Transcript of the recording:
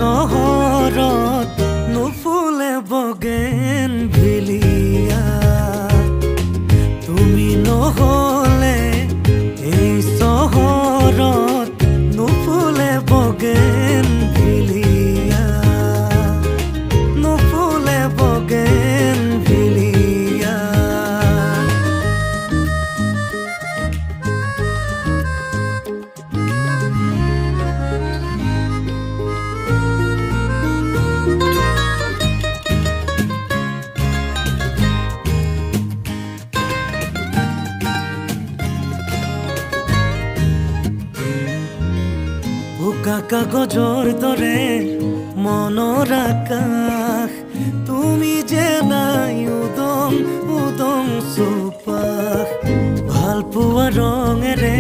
চহৰত নুফুলে বগেন ভিলিয়া তুমি নহলে এই চহৰত নুফুলে বগেন ভিলিয়া নুফুলে বগেন ভিলিয়া বোকা কাগজৰ দৰে মনৰ আকাশ তুমি যে নাই উদং উদং চুপাশ ভাল পোৱা ৰঙেৰে